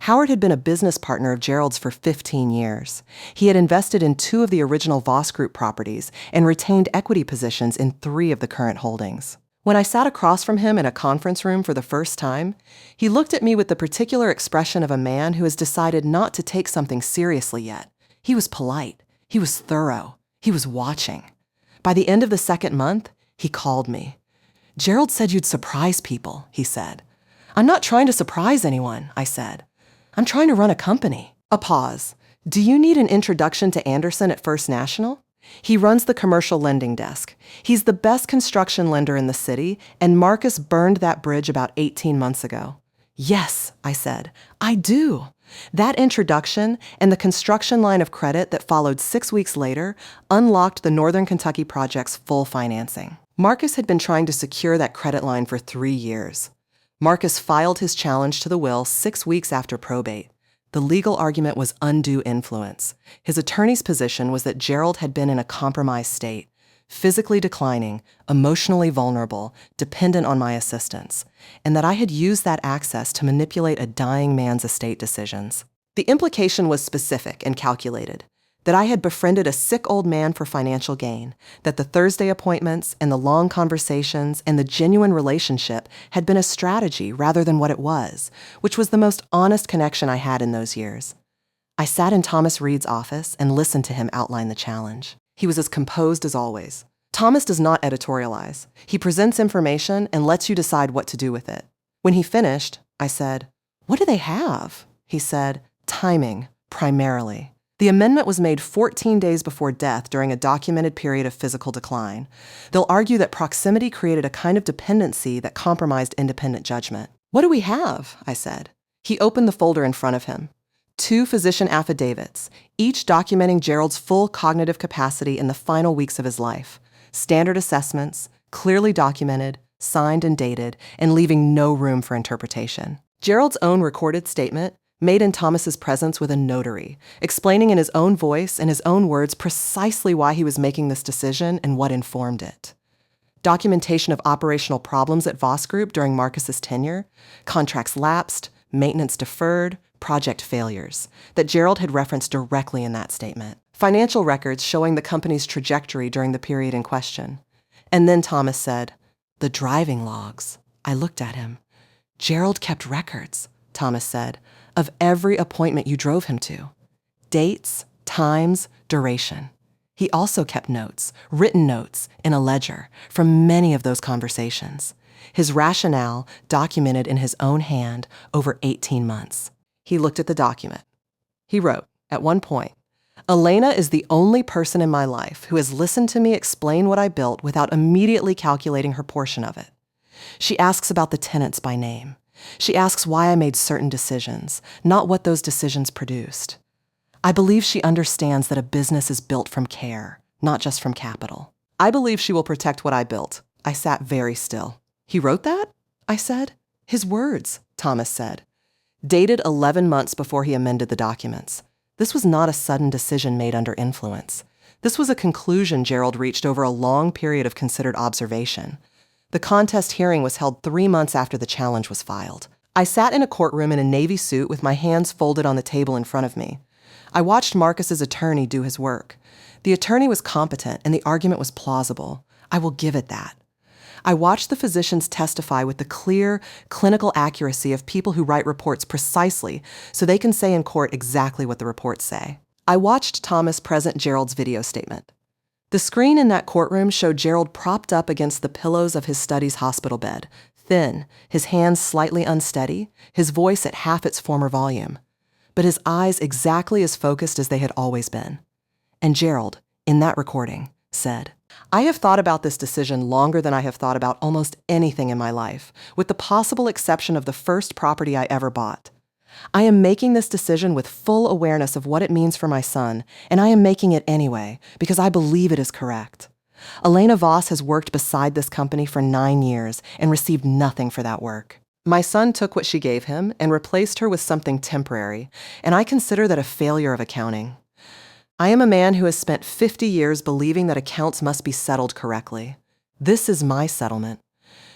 Howard had been a business partner of Gerald's for 15 years. He had invested in 2 of the original Voss Group properties and retained equity positions in 3 of the current holdings. When I sat across from him in a conference room for the first time, he looked at me with the particular expression of a man who has decided not to take something seriously yet. He was polite. He was thorough. He was watching. By the end of the 2nd month, he called me. "Gerald said you'd surprise people," he said. "I'm not trying to surprise anyone," I said. "I'm trying to run a company." A pause. "Do you need an introduction to Anderson at First National? He runs the commercial lending desk. He's the best construction lender in the city, and Marcus burned that bridge about 18 months ago." "Yes," I said, "I do." That introduction and the construction line of credit that followed 6 weeks later unlocked the Northern Kentucky project's full financing. Marcus had been trying to secure that credit line for 3 years. Marcus filed his challenge to the will 6 weeks after probate. The legal argument was undue influence. His attorney's position was that Gerald had been in a compromised state, physically declining, emotionally vulnerable, dependent on my assistance, and that I had used that access to manipulate a dying man's estate decisions. The implication was specific and calculated, that I had befriended a sick old man for financial gain, that the Thursday appointments and the long conversations and the genuine relationship had been a strategy rather than what it was, which was the most honest connection I had in those years. I sat in Thomas Reed's office and listened to him outline the challenge. He was as composed as always. Thomas does not editorialize. He presents information and lets you decide what to do with it. When he finished, I said, "What do they have?" He said, "Timing, primarily." The amendment was made 14 days before death during a documented period of physical decline. They'll argue that proximity created a kind of dependency that compromised independent judgment. "What do we have?" I said. He opened the folder in front of him. 2 physician affidavits, each documenting Gerald's full cognitive capacity in the final weeks of his life. Standard assessments, clearly documented, signed and dated, and leaving no room for interpretation. Gerald's own recorded statement, made in Thomas's presence with a notary, explaining in his own voice and his own words precisely why he was making this decision and what informed it. Documentation of operational problems at Voss Group during Marcus's tenure, contracts lapsed, maintenance deferred, project failures, that Gerald had referenced directly in that statement. Financial records showing the company's trajectory during the period in question. And then Thomas said, "The driving logs." I looked at him. "Gerald kept records," Thomas said, "of every appointment you drove him to. Dates, times, duration. He also kept notes, written notes, in a ledger from many of those conversations. His rationale documented in his own hand over 18 months. He looked at the document. He wrote, at one point, "Elena is the only person in my life who has listened to me explain what I built without immediately calculating her portion of it. She asks about the tenants by name. She asks why I made certain decisions, not what those decisions produced. I believe she understands that a business is built from care, not just from capital. I believe she will protect what I built." I sat very still. "He wrote that?" I said. "His words," Thomas said. Dated 11 months before he amended the documents. This was not a sudden decision made under influence. This was a conclusion Gerald reached over a long period of considered observation. The contest hearing was held 3 months after the challenge was filed. I sat in a courtroom in a navy suit with my hands folded on the table in front of me. I watched Marcus's attorney do his work. The attorney was competent and the argument was plausible. I will give it that. I watched the physicians testify with the clear, clinical accuracy of people who write reports precisely so they can say in court exactly what the reports say. I watched Thomas present Gerald's video statement. The screen in that courtroom showed Gerald propped up against the pillows of his study's hospital bed, thin, his hands slightly unsteady, his voice at half its former volume, but his eyes exactly as focused as they had always been. And Gerald, in that recording, said, "I have thought about this decision longer than I have thought about almost anything in my life, with the possible exception of the first property I ever bought. I am making this decision with full awareness of what it means for my son, and I am making it anyway, because I believe it is correct. Elena Voss has worked beside this company for 9 years and received nothing for that work. My son took what she gave him and replaced her with something temporary, and I consider that a failure of accounting. I am a man who has spent 50 years believing that accounts must be settled correctly. This is my settlement.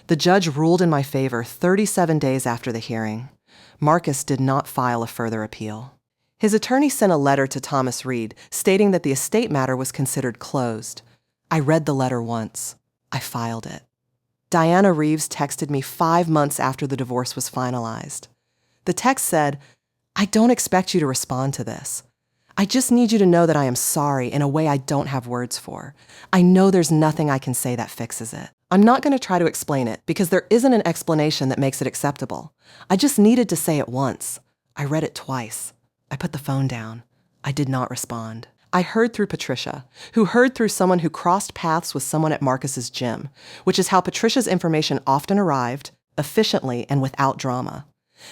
The judge ruled in my favor 37 days after the hearing. Marcus did not file a further appeal." His attorney sent a letter to Thomas Reed stating that the estate matter was considered closed. I read the letter once. I filed it. Diana Reeves texted me 5 months after the divorce was finalized. The text said, "I don't expect you to respond to this. I just need you to know that I am sorry in a way I don't have words for. I know there's nothing I can say that fixes it. I'm not going to try to explain it because there isn't an explanation that makes it acceptable. I just needed to say it once. I read it twice. I put the phone down. I did not respond. I heard through Patricia, who heard through someone who crossed paths with someone at Marcus's gym, which is how Patricia's information often arrived, efficiently and without drama,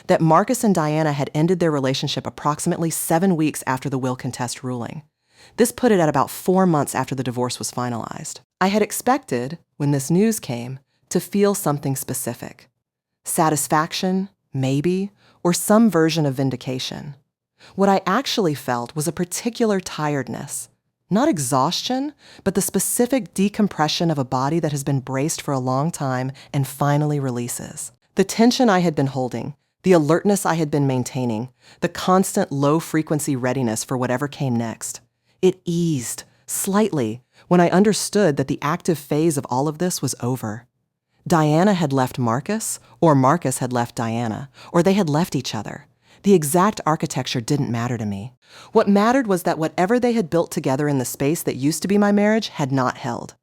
that Marcus and Diana had ended their relationship approximately 7 weeks after the will contest ruling. This put it at about 4 months after the divorce was finalized. I had expected, when this news came, to feel something specific. Satisfaction, maybe, or some version of vindication. What I actually felt was a particular tiredness. Not exhaustion, but the specific decompression of a body that has been braced for a long time and finally releases. The tension I had been holding, the alertness I had been maintaining, the constant low-frequency readiness for whatever came next. It eased, slightly, when I understood that the active phase of all of this was over. Diana had left Marcus, or Marcus had left Diana, or they had left each other. The exact architecture didn't matter to me. What mattered was that whatever they had built together in the space that used to be my marriage had not held.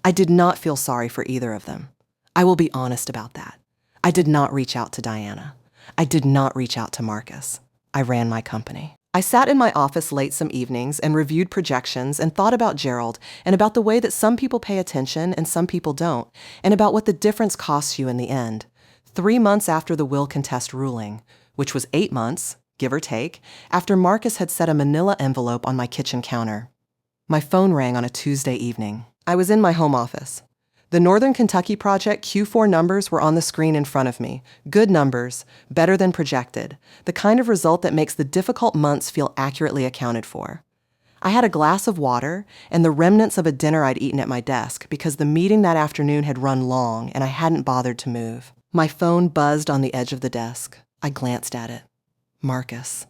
I did not feel sorry for either of them. I will be honest about that. I did not reach out to Diana. I did not reach out to Marcus. I ran my company. I sat in my office late some evenings and reviewed projections and thought about Gerald and about the way that some people pay attention and some people don't, and about what the difference costs you in the end. 3 months after the will contest ruling, which was 8 months, give or take, after Marcus had set a manila envelope on my kitchen counter. My phone rang on a Tuesday evening. I was in my home office. The Northern Kentucky Project Q4 numbers were on the screen in front of me. Good numbers, better than projected, the kind of result that makes the difficult months feel accurately accounted for. I had a glass of water and the remnants of a dinner I'd eaten at my desk because the meeting that afternoon had run long and I hadn't bothered to move. My phone buzzed on the edge of the desk. I glanced at it. Marcus.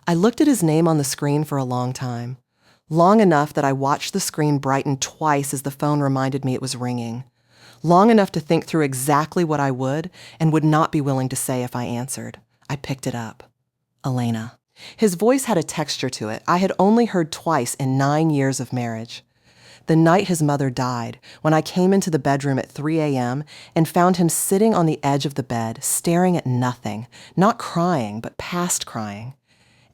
I looked at his name on the screen for a long time. Long enough that I watched the screen brighten twice as the phone reminded me it was ringing. Long enough to think through exactly what I would and would not be willing to say if I answered. I picked it up. Elena. His voice had a texture to it I had only heard twice in 9 years of marriage. The night his mother died, when I came into the bedroom at 3 a.m. and found him sitting on the edge of the bed, staring at nothing, not crying, but past crying.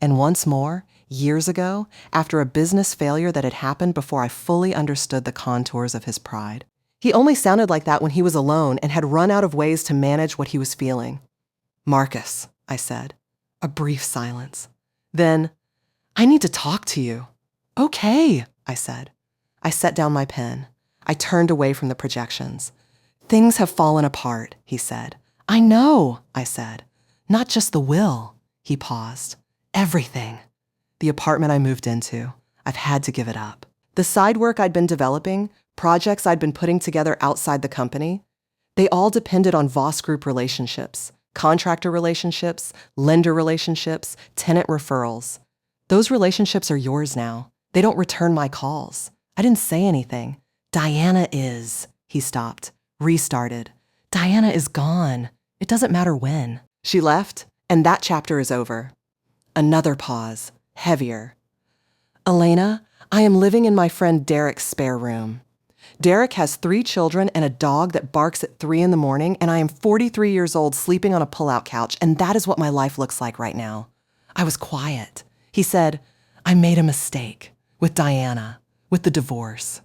And once more, years ago, after a business failure that had happened before I fully understood the contours of his pride. He only sounded like that when he was alone and had run out of ways to manage what he was feeling. Marcus, I said. A brief silence. Then, I need to talk to you. Okay, I said. I set down my pen. I turned away from the projections. Things have fallen apart, he said. I know, I said. Not just the will. He paused. Everything. The apartment I moved into. I've had to give it up. The side work I'd been developing, projects I'd been putting together outside the company, they all depended on Voss Group relationships, contractor relationships, lender relationships, tenant referrals. Those relationships are yours now. They don't return my calls. I didn't say anything. Diana is. He stopped, restarted. Diana is gone. It doesn't matter when. She left, and that chapter is over. Another pause. Heavier. Elena, I am living in my friend Derek's spare room. Derek has 3 children and a dog that barks at 3 in the morning, and I am 43 years old sleeping on a pull-out couch, and that is what my life looks like right now. I was quiet. He said, I made a mistake. With Diana. With the divorce.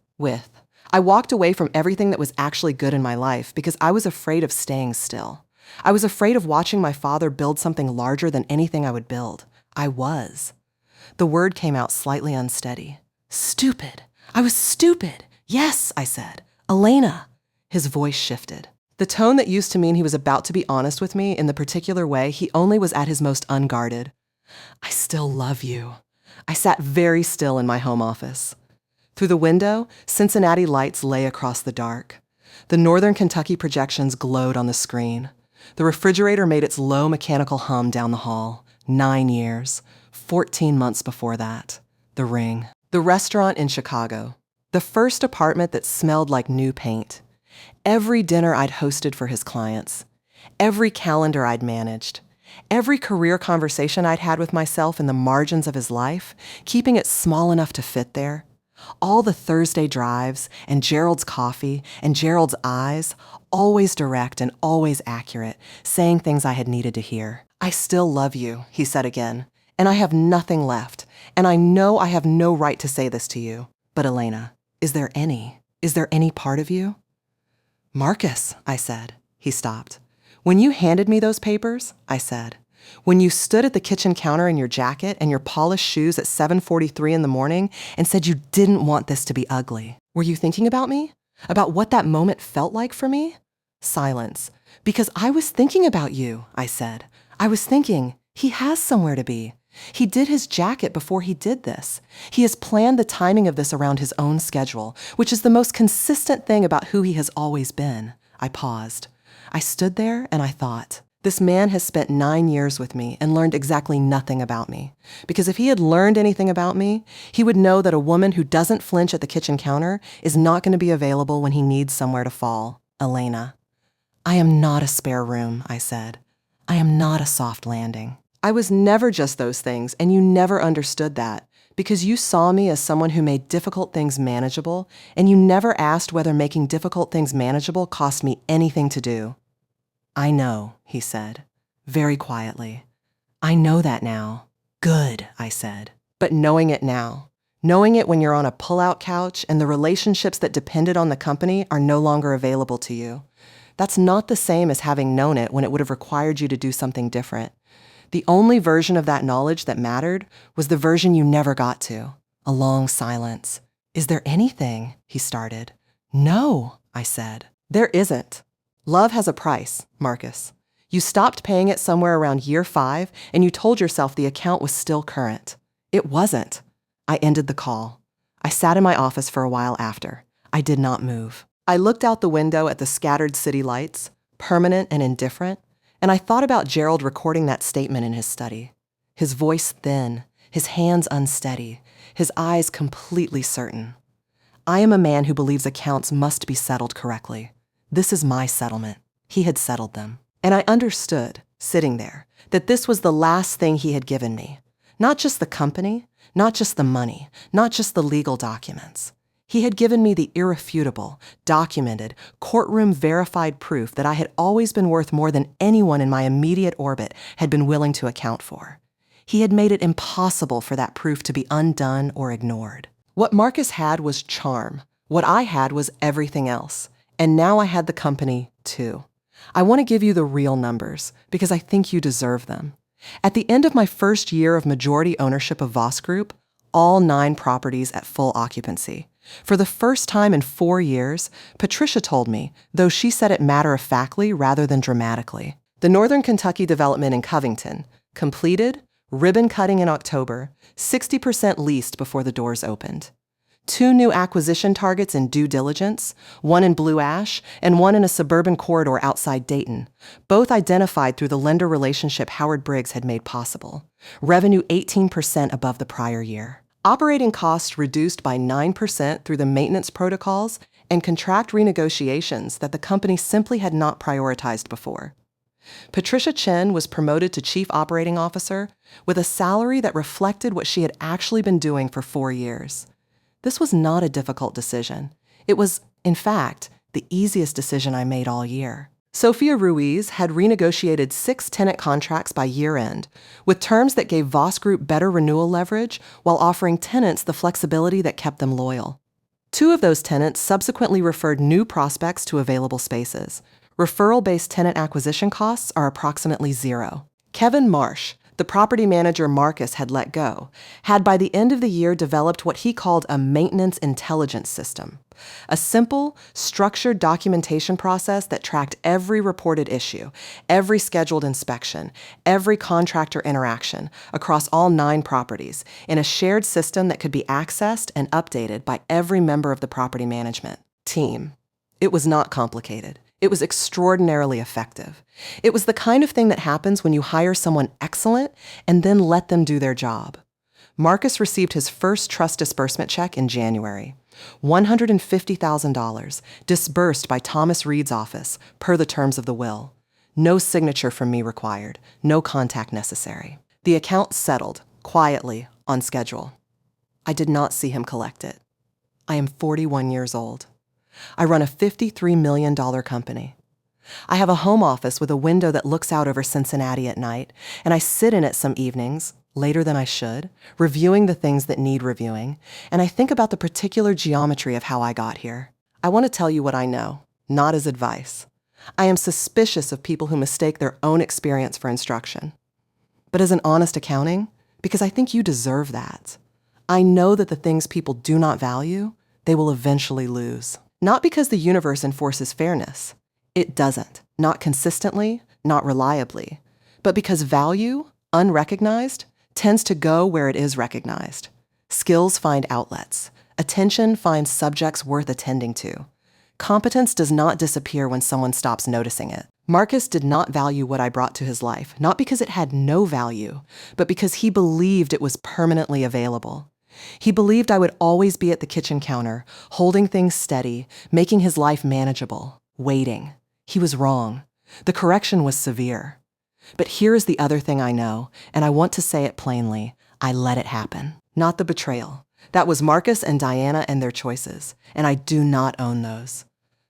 I walked away from everything that was actually good in my life because I was afraid of staying still. I was afraid of watching my father build something larger than anything I would build. I was. The word came out slightly unsteady. Stupid. I was stupid. Yes, I said. Elena. His voice shifted. The tone that used to mean he was about to be honest with me in the particular way he only was at his most unguarded. I still love you. I sat very still in my home office. Through the window, Cincinnati lights lay across the dark. The Northern Kentucky projections glowed on the screen. The refrigerator made its low mechanical hum down the hall. 9 years. 14 months before that. The Ring. The restaurant in Chicago. The first apartment that smelled like new paint. Every dinner I'd hosted for his clients. Every calendar I'd managed. Every career conversation I'd had with myself in the margins of his life, keeping it small enough to fit there. All the Thursday drives, and Gerald's coffee, and Gerald's eyes, always direct and always accurate, saying things I had needed to hear. I still love you, he said again, and I have nothing left, and I know I have no right to say this to you. But Elena, is there any part of you? Marcus, I said. He stopped. When you handed me those papers, I said, when you stood at the kitchen counter in your jacket and your polished shoes at 7:43 in the morning and said you didn't want this to be ugly, were you thinking about me? About what that moment felt like for me? Silence. Because I was thinking about you, I said. I was thinking, he has somewhere to be. He did his jacket before he did this. He has planned the timing of this around his own schedule, which is the most consistent thing about who he has always been. I paused. I stood there and I thought, this man has spent 9 years with me and learned exactly nothing about me. Because if he had learned anything about me, he would know that a woman who doesn't flinch at the kitchen counter is not going to be available when he needs somewhere to fall. Elena. I am not a spare room, I said. I am not a soft landing. I was never just those things, and you never understood that, because you saw me as someone who made difficult things manageable, and you never asked whether making difficult things manageable cost me anything to do. I know, he said, very quietly. I know that now. Good, I said. But knowing it now, knowing it when you're on a pull-out couch and the relationships that depended on the company are no longer available to you, that's not the same as having known it when it would have required you to do something different. The only version of that knowledge that mattered was the version you never got to. A long silence. Is there anything? He started. No, I said. There isn't. Love has a price, Marcus. You stopped paying it somewhere around year 5, and you told yourself the account was still current. It wasn't. I ended the call. I sat in my office for a while after. I did not move. I looked out the window at the scattered city lights, permanent and indifferent, and I thought about Gerald recording that statement in his study. His voice thin, his hands unsteady, his eyes completely certain. I am a man who believes accounts must be settled correctly. This is my settlement. He had settled them. And I understood, sitting there, that this was the last thing he had given me. Not just the company, not just the money, not just the legal documents. He had given me the irrefutable, documented, courtroom-verified proof that I had always been worth more than anyone in my immediate orbit had been willing to account for. He had made it impossible for that proof to be undone or ignored. What Marcus had was charm. What I had was everything else. And now I had the company, too. I want to give you the real numbers, because I think you deserve them. At the end of my first year of majority ownership of Voss Group, all 9 properties at full occupancy. For the first time in 4 years, Patricia told me, though she said it matter-of-factly rather than dramatically. The Northern Kentucky development in Covington, completed, ribbon cutting in October, 60% leased before the doors opened. 2 new acquisition targets in due diligence, one in Blue Ash and one in a suburban corridor outside Dayton, both identified through the lender relationship Howard Briggs had made possible. Revenue 18% above the prior year. Operating costs reduced by 9% through the maintenance protocols and contract renegotiations that the company simply had not prioritized before. Patricia Chen was promoted to Chief Operating Officer with a salary that reflected what she had actually been doing for 4 years. This was not a difficult decision. It was, in fact, the easiest decision I made all year. Sophia Ruiz had renegotiated 6 tenant contracts by year-end, with terms that gave Voss Group better renewal leverage while offering tenants the flexibility that kept them loyal. 2 of those tenants subsequently referred new prospects to available spaces. Referral-based tenant acquisition costs are approximately 0. Kevin Marsh, the property manager Marcus had let go, had by the end of the year developed what he called a maintenance intelligence system, a simple, structured documentation process that tracked every reported issue, every scheduled inspection, every contractor interaction across all 9 properties in a shared system that could be accessed and updated by every member of the property management team. It was not complicated. It was extraordinarily effective. It was the kind of thing that happens when you hire someone excellent and then let them do their job. Marcus received his first trust disbursement check in January, $150,000, disbursed by Thomas Reed's office, per the terms of the will. No signature from me required, no contact necessary. The account settled, quietly, on schedule. I did not see him collect it. I am 41 years old. I run a $53 million company. I have a home office with a window that looks out over Cincinnati at night, and I sit in it some evenings, later than I should, reviewing the things that need reviewing, and I think about the particular geometry of how I got here. I want to tell you what I know, not as advice. I am suspicious of people who mistake their own experience for instruction. But as an honest accounting, because I think you deserve that. I know that the things people do not value, they will eventually lose. Not because the universe enforces fairness. It doesn't. Not consistently, not reliably. But because value, unrecognized, tends to go where it is recognized. Skills find outlets. Attention finds subjects worth attending to. Competence does not disappear when someone stops noticing it. Marcus did not value what I brought to his life, not because it had no value, but because he believed it was permanently available. He believed I would always be at the kitchen counter, holding things steady, making his life manageable, waiting. He was wrong. The correction was severe. But here is the other thing I know, and I want to say it plainly. I let it happen. Not the betrayal. That was Marcus and Diana and their choices, and I do not own those.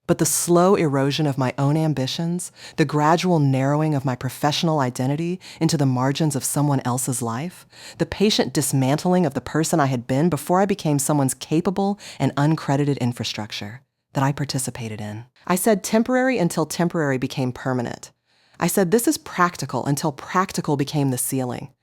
But the slow erosion of my own ambitions, the gradual narrowing of my professional identity into the margins of someone else's life, the patient dismantling of the person I had been before I became someone's capable and uncredited infrastructure that I participated in. I said temporary until temporary became permanent. I said this is practical until practical became the ceiling.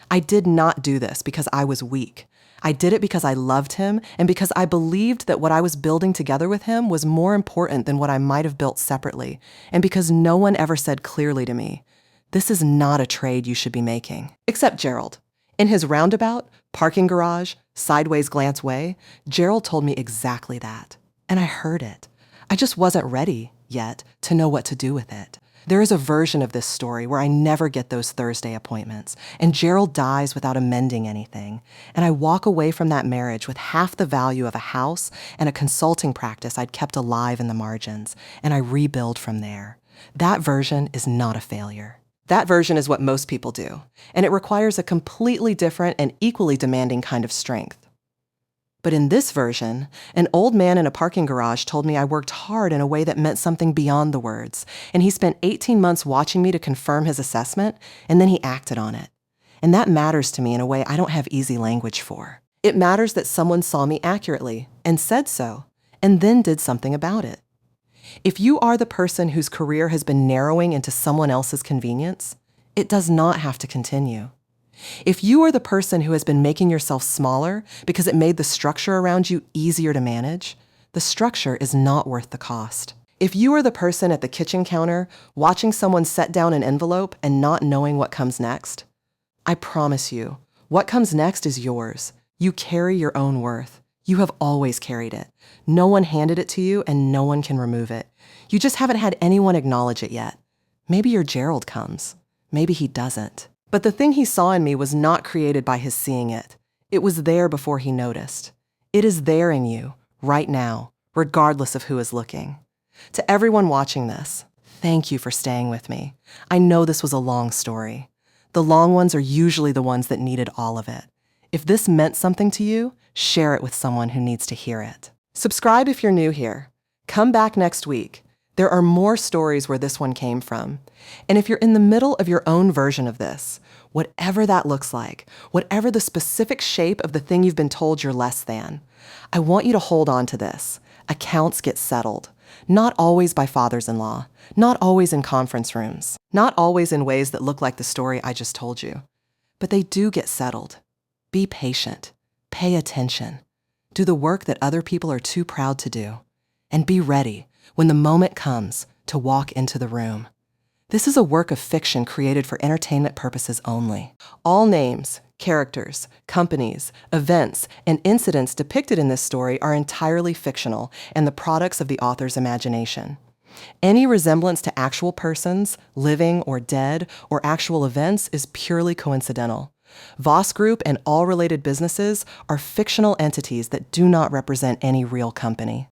I did not do this because I was weak. I did it because I loved him and because I believed that what I was building together with him was more important than what I might have built separately, and because no one ever said clearly to me, this is not a trade you should be making. Except Gerald. In his roundabout, parking garage, sideways glance way, Gerald told me exactly that. And I heard it. I just wasn't ready yet to know what to do with it. There is a version of this story where I never get those Thursday appointments, and Gerald dies without amending anything, and I walk away from that marriage with half the value of a house and a consulting practice I'd kept alive in the margins, and I rebuild from there. That version is not a failure. That version is what most people do, and it requires a completely different and equally demanding kind of strength. But in this version, an old man in a parking garage told me I worked hard in a way that meant something beyond the words, and he spent 18 months watching me to confirm his assessment, and then he acted on it. And that matters to me in a way I don't have easy language for. It matters that someone saw me accurately, and said so, and then did something about it. If you are the person whose career has been narrowing into someone else's convenience, it does not have to continue. If you are the person who has been making yourself smaller because it made the structure around you easier to manage, the structure is not worth the cost. If you are the person at the kitchen counter watching someone set down an envelope and not knowing what comes next, I promise you, what comes next is yours. You carry your own worth. You have always carried it. No one handed it to you and no one can remove it. You just haven't had anyone acknowledge it yet. Maybe your Gerald comes. Maybe he doesn't. But the thing he saw in me was not created by his seeing it. It was there before he noticed. It is there in you, right now, regardless of who is looking. To everyone watching this, thank you for staying with me. I know this was a long story. The long ones are usually the ones that needed all of it. If this meant something to you, share it with someone who needs to hear it. Subscribe if you're new here. Come back next week. There are more stories where this one came from. And if you're in the middle of your own version of this, whatever that looks like, whatever the specific shape of the thing you've been told you're less than, I want you to hold on to this. Accounts get settled. Not always by fathers-in-law, not always in conference rooms, not always in ways that look like the story I just told you. But they do get settled. Be patient. Pay attention. Do the work that other people are too proud to do. And be ready, when the moment comes, to walk into the room. This is a work of fiction created for entertainment purposes only. All names, characters, companies, events, and incidents depicted in this story are entirely fictional and the products of the author's imagination. Any resemblance to actual persons, living or dead, or actual events is purely coincidental. Voss Group and all related businesses are fictional entities that do not represent any real company.